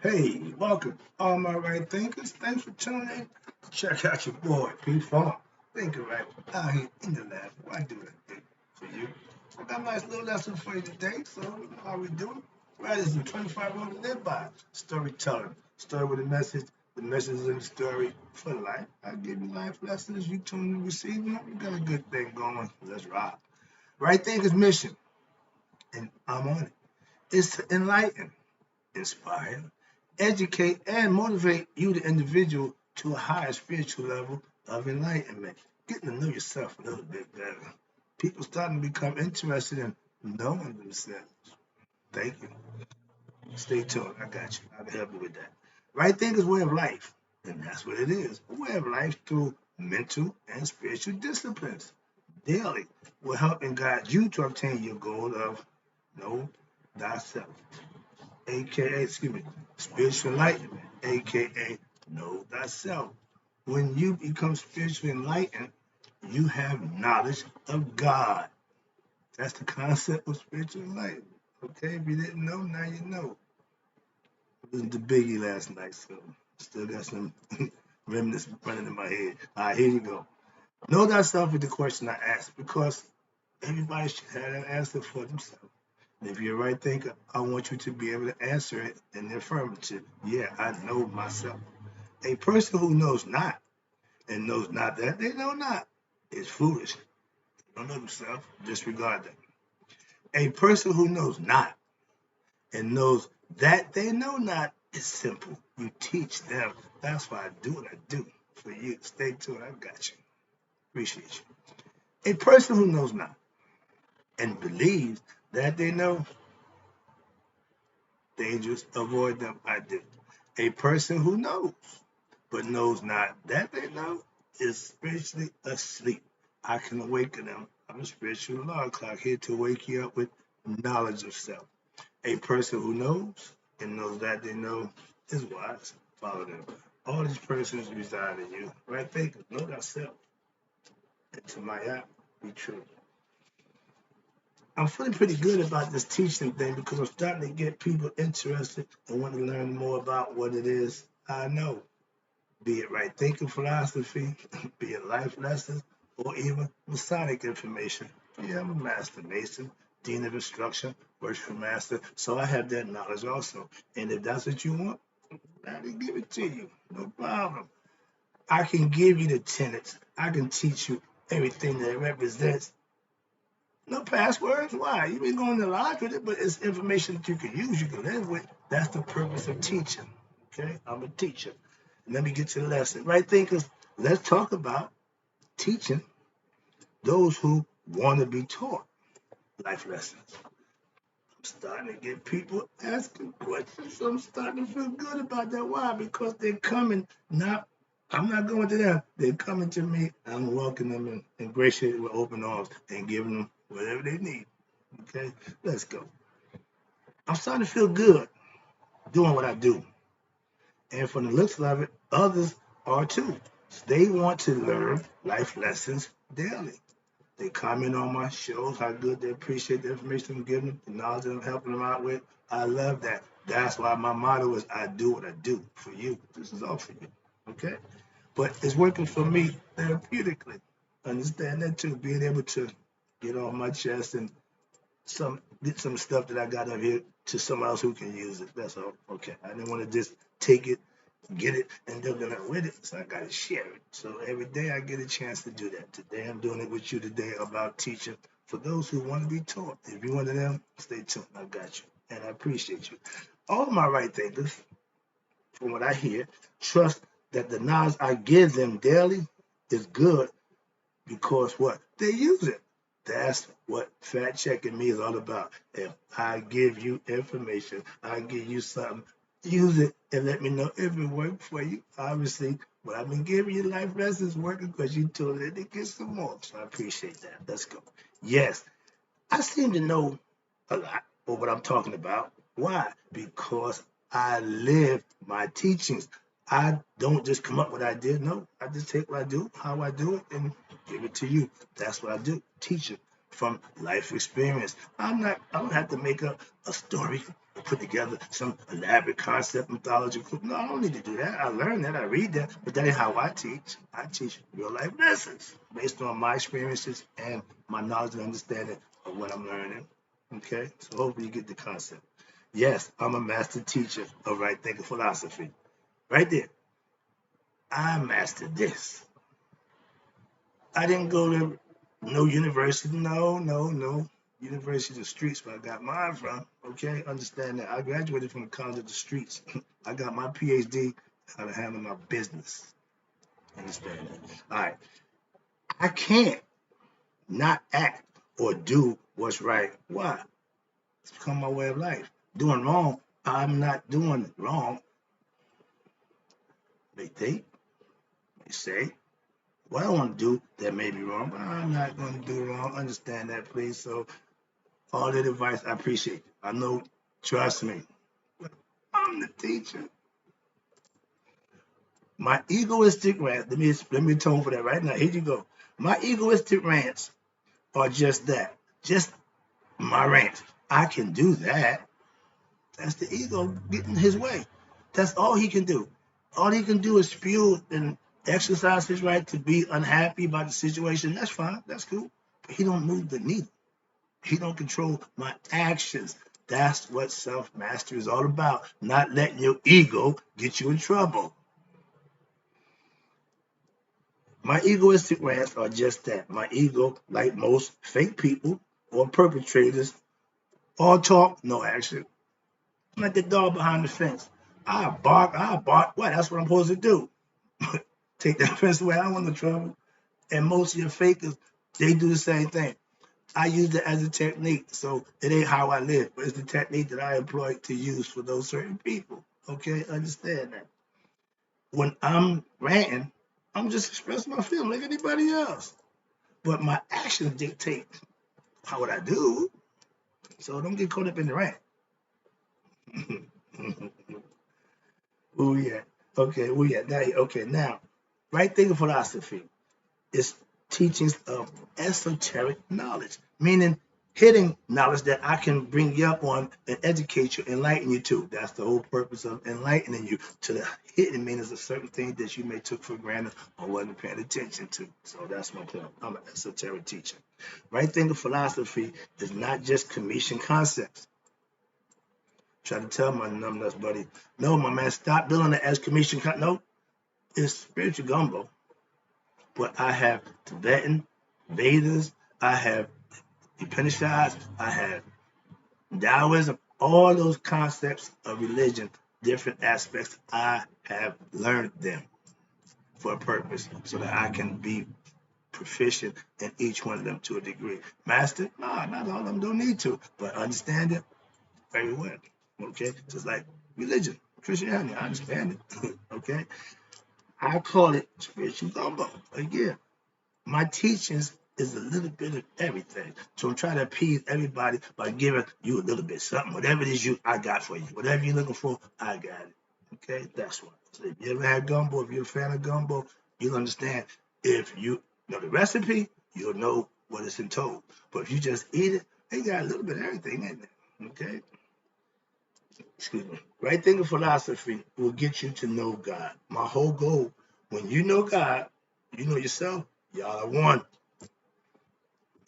Hey, welcome, all my right thinkers. Thanks for tuning in. Check out your boy, P Funk. Thinking right out here in the lab. Why do that thing for you? I got a nice little lesson for you today. So, how we doing? Right, is the 25 rules to live by. Storytelling. Story with a message. The message is in the story for life. I give you life lessons. You tune in to receive them. We got a good thing going. Let's rock. Right thinkers mission, and I'm on it. Is to enlighten, inspire, educate, and motivate you, the individual, to a higher spiritual level of enlightenment. Getting to know yourself a little bit better. People starting to become interested in knowing themselves. Thank you. Stay tuned. I got you. I can help you with that. Right thing is way of life. And that's what it is. A way of life through mental and spiritual disciplines. Daily will help and guide you to obtain your goal of know thyself, aka, excuse me, spiritual enlightenment, aka know thyself. When you become spiritually enlightened, you have knowledge of God. That's the concept of spiritual enlightenment. Okay, if you didn't know, now you know. I listened to Biggie last night, so still got some remnants running in my head. All right, here you go. Know thyself is the question I ask because everybody should have an answer for themselves. And if you're a right thinker, I want you to be able to answer it in the affirmative. Yeah, I know myself. A person who knows not and knows not that they know not is foolish. They don't know themselves. Disregard that. A person who knows not and knows that they know not is simple. You teach them. That's why I do what I do for you. Stay tuned. I got you. Appreciate you. A person who knows not and believes that they know dangerous, avoid them. I do. A person who knows but knows not that they know is spiritually asleep. I can awaken them. I'm a spiritual alarm clock here to wake you up with knowledge of self. A person who knows and knows that they know is wise. Follow them. All these persons reside in you. Right thinkers, know thyself. And to my app, be true. I'm feeling pretty good about this teaching thing because I'm starting to get people interested and want to learn more about what it is I know. Be it right thinking philosophy, be it life lessons, or even Masonic information. Yeah, I'm a master mason, dean of instruction, worshipful master, so I have that knowledge also. And if that's what you want, I can give it to you. No problem. I can give you the tenets. I can teach you everything that it represents. No passwords. Why? You've been going to lodge with it, but it's information that you can use, you can live with. That's the purpose of teaching. Okay? I'm a teacher. Let me get to the lesson. Right thinkers, let's talk about teaching those who want to be taught life lessons. I'm starting to get people asking questions. So I'm starting to feel good about that. Why? Because they're coming, not I'm not going to them. They're coming to me. I'm welcoming them and ingratiating with open arms and giving them whatever they need. Okay, let's go. I'm starting to feel good doing what I do. And from the looks of it, others are too. They want to learn life lessons daily. They comment on my shows, how good they appreciate the information I'm giving them, the knowledge that I'm helping them out with. I love that. That's why my motto is I do what I do for you. This is all for you. Okay? But it's working for me therapeutically. Understand that too. Being able to get off my chest and get some stuff that I got up here to someone else who can use it. That's all. Okay. I didn't want to just take it, get it, and do nothing with it. So I gotta share it. So every day I get a chance to do that. Today I'm doing it with you today about teaching for those who want to be taught. If you're one of them, stay tuned. I got you. And I appreciate you. All my right thinkers, from what I hear, trust that the knowledge I give them daily is good because what? They use it. That's what fact checking me is all about. If I give you information, I give you something, use it and let me know if it worked for you. Obviously, what I've been giving you life lessons working because you told it to get some more. So I appreciate that. Let's go. Yes, I seem to know a lot of what I'm talking about. Why? Because I live my teachings. I don't just come up with ideas. No, I just take what I do, how I do it, and give it to you. That's what I do. Teach it from life experience. I don't have to make up a story put together some elaborate concept mythology. No, I don't need to do that. I learned that, I read that, but that ain't how I teach. I teach real life lessons based on my experiences and my knowledge and understanding of what I'm learning. Okay, so hopefully you get the concept. Yes, I'm a master teacher of right thinking philosophy. Right there. I mastered this. I didn't go to no university. No. University of the streets where I got mine from. Okay, understand that. I graduated from the college of the streets. I got my PhD how to handle my business. Understand that. All right. I can't not act or do what's right. Why? It's become my way of life. Doing wrong, I'm not doing wrong. They think, they say, what I want to do that may be wrong, but I'm not going to do wrong. Understand that, please. So all that advice, I appreciate it. I know, trust me. I'm the teacher. My egoistic rants, let me atone for that right now. Here you go. My egoistic rants are just that. Just my rants. I can do that. That's the ego getting his way. That's all he can do. All he can do is spew and exercise his right to be unhappy about the situation. That's fine. That's cool. But he don't move the needle. He don't control my actions. That's what self-mastery is all about. Not letting your ego get you in trouble. My egoistic rants are just that. My ego, like most fake people or perpetrators, all talk, no action. I'm like the dog behind the fence. I bark. What? That's what I'm supposed to do. Take that fence away. I don't want no trouble. And most of your fakers, they do the same thing. I use it as a technique, so it ain't how I live, but it's the technique that I employ to use for those certain people. Okay, understand that. When I'm ranting, I'm just expressing my feeling like anybody else. But my actions dictate how would I do. So don't get caught up in the rant. Oh yeah. Okay. Oh yeah. Now, right thinking philosophy is teachings of esoteric knowledge, meaning hidden knowledge that I can bring you up on and educate you, enlighten you to. That's the whole purpose of enlightening you to the hidden meanings of certain things that you may took for granted or wasn't paying attention to. So that's my point. I'm an esoteric teacher. Right thinking philosophy is not just Commission concepts. Try to tell my numbnuts buddy, no, my man, stop building it as Commission. No, it's spiritual gumbo. But I have Tibetan, Vedas, I have Upanishads, I have Taoism, all those concepts of religion, different aspects, I have learned them for a purpose so that I can be proficient in each one of them to a degree. Master? No, not all of them don't need to, but understand it very well. Okay? Just like religion, Christianity, I understand it. Okay? I call it spiritual gumbo. Again, my teachings is a little bit of everything. So I'm trying to appease everybody by giving you a little bit something. Whatever it is I got for you. Whatever you're looking for, I got it. Okay, that's why. So if you ever had gumbo, if you're a fan of gumbo, you'll understand. If you know the recipe, you'll know what it's in told. But if you just eat it, they got a little bit of everything in there. Okay? Excuse me. Right thinking philosophy will get you to know God. My whole goal, when you know God, you know yourself, y'all are one.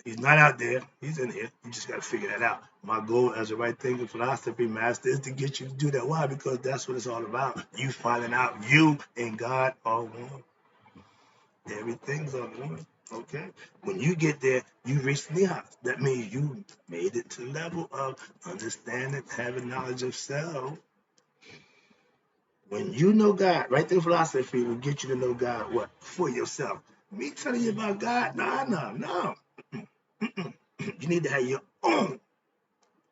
He's not out there. He's in here. You just got to figure that out. My goal as a right thinking philosophy master is to get you to do that. Why? Because that's what it's all about. You finding out you and God are one. Everything's on one. Okay? When you get there, you reach the house. That means you made it to the level of understanding, having knowledge of self. When you know God, right thinking philosophy will get you to know God what? For yourself. Me telling you about God? No. You need to have your own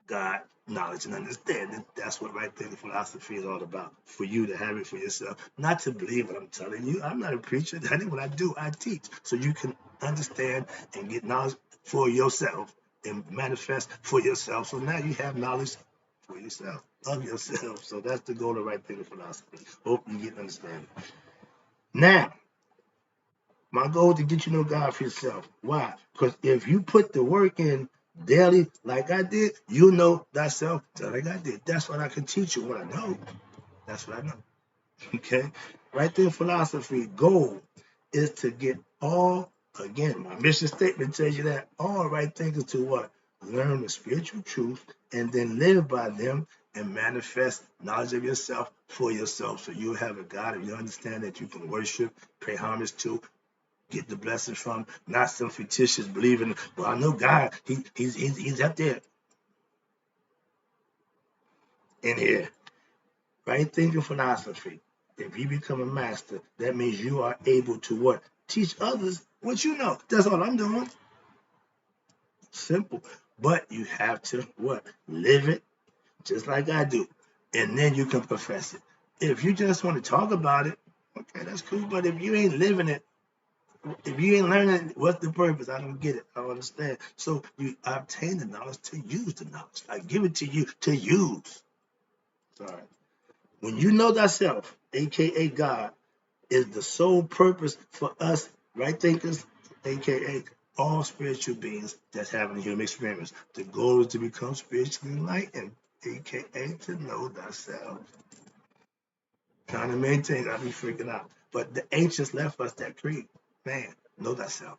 God knowledge and understanding. That's what right thinking philosophy is all about. For you to have it for yourself. Not to believe what I'm telling you. I'm not a preacher. That ain't what I do. I teach. So you can understand and get knowledge for yourself and manifest for yourself. So now you have knowledge for yourself, of yourself. So that's the goal of right thinking philosophy. Hope you get understanding. Now, my goal is to get you to know God for yourself. Why? Because if you put the work in daily, like I did, you know thyself, like I did. That's what I can teach you. What I know, that's what I know. Okay, right there, philosophy goal is to get all. Again, my mission statement tells you that all right thinkers to what? Learn the spiritual truth and then live by them and manifest knowledge of yourself for yourself. So you have a God, if you understand that you can worship, pay homage to, get the blessings from, not some fictitious believing. Well, I know God, he's up there in here. Right thinking philosophy. If you become a master, that means you are able to what? Teach others what you know. That's all I'm doing. Simple. But you have to what? Live it just like I do. And then you can profess it. If you just want to talk about it, okay, that's cool. But if you ain't living it, if you ain't learning, what's the purpose? I don't get it. I don't understand. So you obtain the knowledge to use the knowledge. I give it to you to use. Sorry. When you know thyself, aka God, is the sole purpose for us right thinkers, aka all spiritual beings that's having a human experience. The goal is to become spiritually enlightened, aka to know thyself. Trying to maintain, I be freaking out. But the ancients left us that creed. Man, know thyself.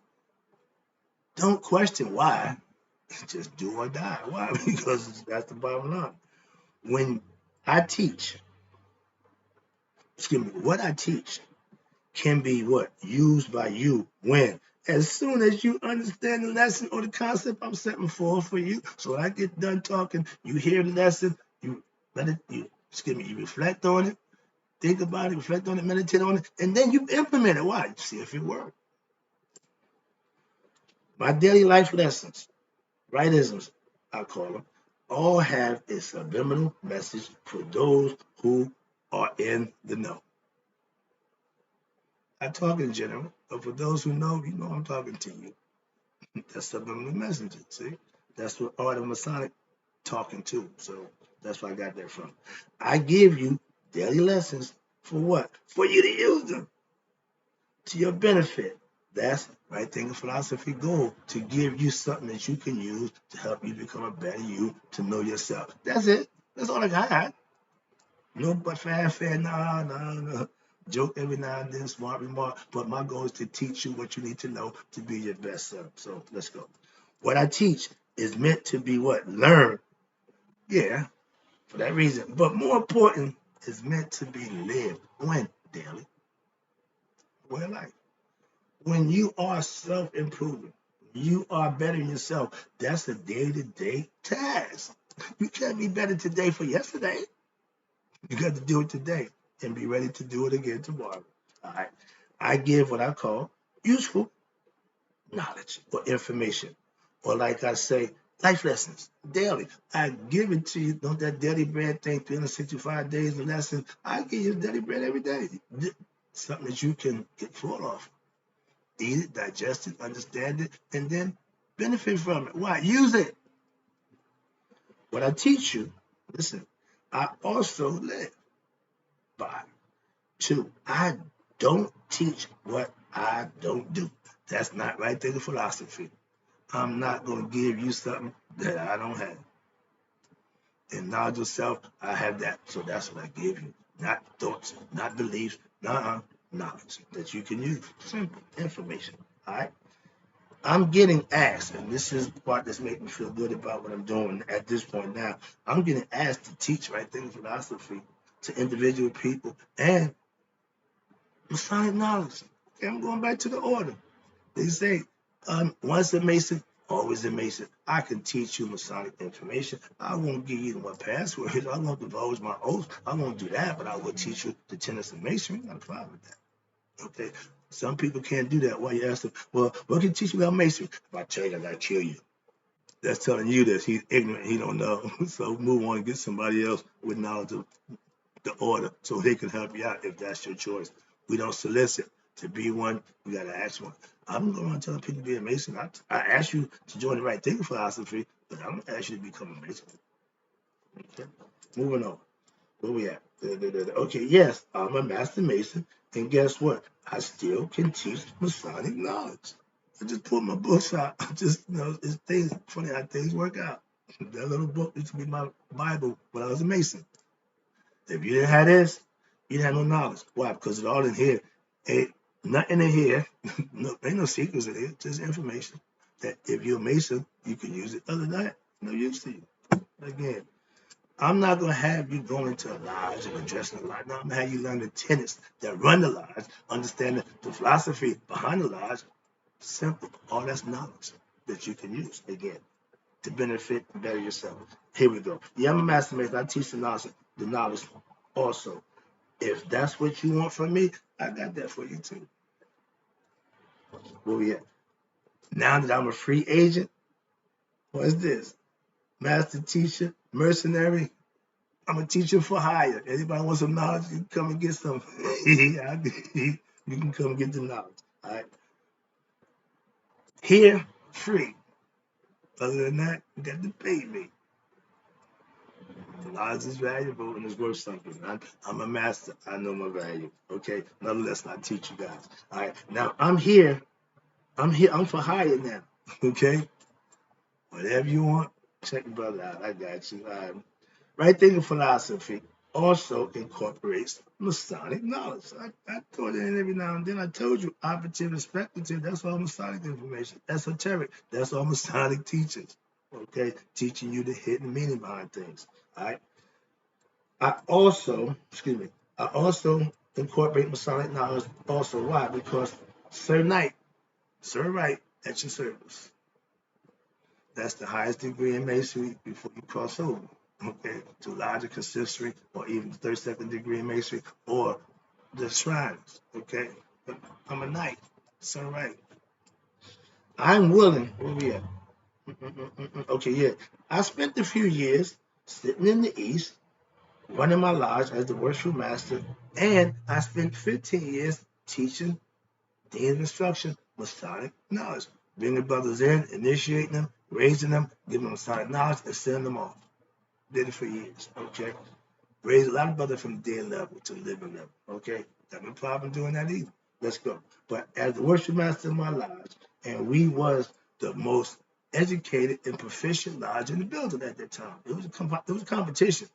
Don't question why. Just do or die. Why? Because that's the bottom line. When I teach, excuse me, what I teach can be what? Used by you when? As soon as you understand the lesson or the concept I'm setting forth for you. So when I get done talking, you hear the lesson, you let it, you reflect on it, think about it, reflect on it, meditate on it, and then you implement it. Why? See if it works. My daily life lessons, rightisms, I call them, all have a subliminal message for those who are in the know. I talk in general, but for those who know, you know I'm talking to you. That's subliminal messaging. See, that's what Art of Masonic talking to. So that's where I got that from. I give you daily lessons for what? For you to use them to your benefit. That's right thing of philosophy goal to give you something that you can use to help you become a better you, to know yourself. That's it. That's all I got. No but fanfare, no. Joke every now and then, smart remark. But my goal is to teach you what you need to know to be your best self. So let's go. What I teach is meant to be what? Learn. Yeah, for that reason. But more important, is meant to be lived. When? Daily. Where life. When you are self-improving, you are bettering yourself. That's a day-to-day task. You can't be better today for yesterday. You got to do it today and be ready to do it again tomorrow. All right. I give what I call useful knowledge or information. Or like I say, life lessons daily. I give it to you. Don't that daily bread thing, 365 days of lesson. I give you daily bread every day. Something that you can get full of. Eat it, digest it, understand it, and then benefit from it. Why? Use it. What I teach you, listen, I also live by. Two, I don't teach what I don't do. That's not right there in philosophy. I'm not going to give you something that I don't have. In knowledge of self, I have that. So that's what I give you. Not thoughts, not beliefs, knowledge that you can use. Simple information. All right. I'm getting asked, and this is the part that's making me feel good about what I'm doing at this point now. I'm getting asked to teach right there in philosophy to individual people and Masonic knowledge. Okay, I'm going back to the order. They say, once a Mason, always a Mason. I can teach you Masonic information. I won't give you my passwords. I won't divulge my oath. I won't do that, but I will teach you the tenets of Masonry. Not a problem with that. Okay. Some people can't do that. Why you ask them, well, what can you teach me about Masonry? If I tell you, I gotta kill you. That's telling you that he's ignorant, he don't know. So move on and get somebody else with knowledge of the order so they can help you out if that's your choice. We don't solicit to be one. We got to ask one. I'm going around telling people to be a Mason. I ask you to join the right thinking philosophy, but I'm going to ask you to become a Mason. Okay. Moving on. Where we at? Okay, yes, I'm a Master Mason, and guess what? I still can teach Masonic knowledge. I just pulled my books out. I just, it's things, funny how things work out. That little book used to be my Bible when I was a Mason. If you didn't have this, you didn't have no knowledge. Why? Because it's all in here. Ain't nothing in here. No, ain't no secrets in here. Just information that if you're a Mason, you can use it. Other than that, no use to you. Again, I'm not going to have you go into a lodge and addressing the lodge. No, I'm going to have you learn the tenets that run the lodge, understand the philosophy behind the lodge. Simple. All that's knowledge that you can use, again, to benefit and better yourself. Here we go. Yeah, I'm a master mason. I teach the knowledge also. If that's what you want from me, I got that for you too. Where we at? Now that I'm a free agent, what's this? Master teacher, mercenary. I'm a teacher for hire. Anybody wants some knowledge, you can come and get some. You can come and get the knowledge. All right. Here, free. Other than that, you got to pay me. The knowledge is valuable and it's worth something. I'm a master. I know my value. Okay. Nonetheless, I teach you guys. All right. Now I'm here. I'm for hire now. Okay. Whatever you want, check the brother out. I got you. Right thinking philosophy also incorporates Masonic knowledge. I throw it in every now and then. I told you, operative and speculative, that's all Masonic information. Esoteric, that's all Masonic teachings. Okay, teaching you the hidden meaning behind things. All right. I also incorporate Masonic knowledge also. Why? Because Sir Knight, Sir Wright, at your service. That's the highest degree in masonry before you cross over, okay, to larger consistory or even the 32nd degree in masonry or the shrines, okay. But I'm a knight, Sir Wright. I'm willing. Where we at? Okay, yeah. I spent a few years sitting in the East, running my lodge as the worship master, and I spent 15 years teaching Dean's instruction, Masonic knowledge, bringing brothers in, initiating them, raising them, giving them Masonic knowledge, and sending them off. Did it for years, okay? Raised a lot of brothers from the dead level to the living level, okay? Got no problem doing that either. Let's go. But as the worship master of my lodge, and we was the most educated and proficient lodge in the building at that time. It was a competition.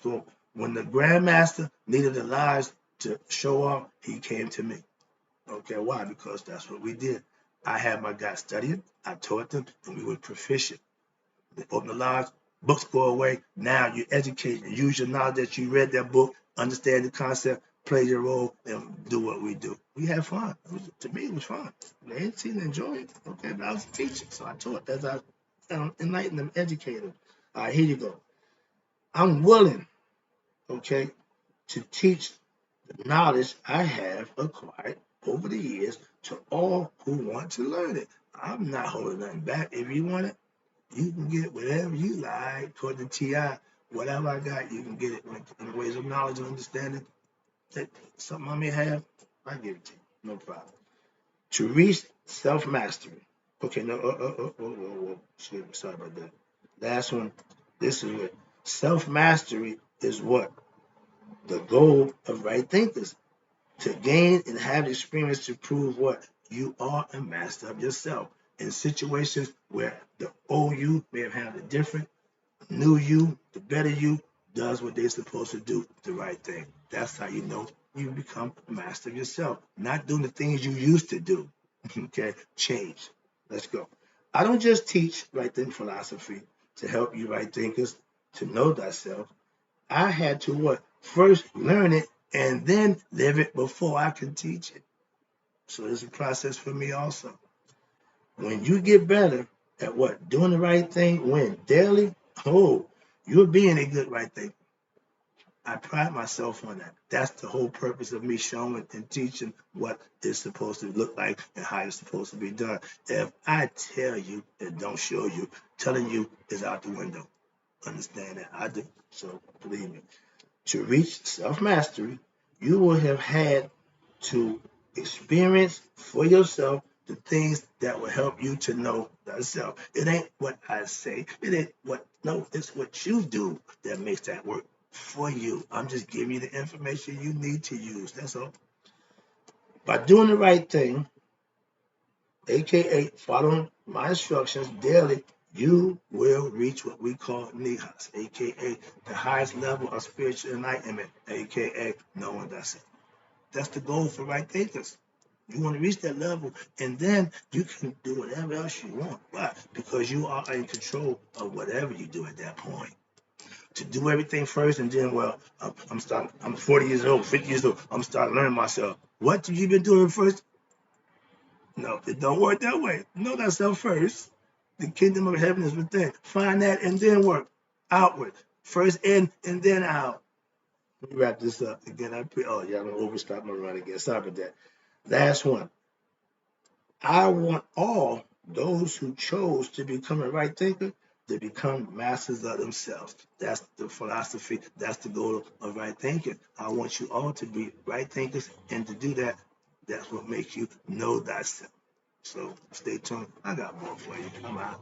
So when the Grand Master needed a lodge to show off, he came to me. Okay, why? Because that's what we did. I had my guys studying, I taught them, and we were proficient. They open the lodge, books go away. Now you educate and use your knowledge that you read that book, understand the concept, play your role, and do what we do. We had fun. To me, it was fun. They didn't seem to enjoy it. Okay, but I was a teacher, so I taught as I enlightened them, educated them. All right, here you go. I'm willing, okay, to teach the knowledge I have acquired over the years to all who want to learn it. I'm not holding nothing back. If you want it, you can get whatever you like. According to TI, whatever I got, you can get it in the ways of knowledge and understanding. That something I may have, I give it to you. No problem. To reach self-mastery. Okay, no, excuse me, sorry about that. Last one. This is what self-mastery is what? The goal of right thinkers. To gain and have experience to prove what? You are a master of yourself. In situations where the old you may have had a different, new you, the better you, does what they're supposed to do, the right thing. That's how you know you become a master of yourself. Not doing the things you used to do. Okay, change. Let's go. I don't just teach right thinking philosophy to help you right thinkers to know thyself. I had to what? First learn it and then live it before I can teach it. So it's a process for me also. When you get better at what? Doing the right thing, when? Daily? Oh, you're being a good right thing. I pride myself on that. That's the whole purpose of me showing and teaching what it's supposed to look like and how it's supposed to be done. If I tell you and don't show you, telling you is out the window. Understand that? I do. So believe me. To reach self-mastery, you will have had to experience for yourself the things that will help you to know thyself. It ain't what I say. It ain't what, no, it's what you do that makes that work for you. I'm just giving you the information you need to use. That's all. By doing the right thing, aka following my instructions daily, you will reach what we call nihas, aka the highest level of spiritual enlightenment, aka knowing that's it. That's the goal for right thinkers. You want to reach that level, and then you can do whatever else you want. Why? Because you are in control of whatever you do at that point. To do everything first, and then, well, I'm 40 years old, 50 years old. I'm starting learning myself. What have you been doing first? No, it don't work that way. Know thyself first. The kingdom of heaven is within. Find that and then work outward. First in and then out. Let me wrap this up again. Yeah, I'm gonna overstop my run again. Sorry about that. Last one. I want all those who chose to become a right thinker to become masters of themselves. That's the philosophy. That's the goal of right thinking. I want you all to be right thinkers, and to do that, that's what makes you know thyself. So stay tuned. I got more for you. I'm out.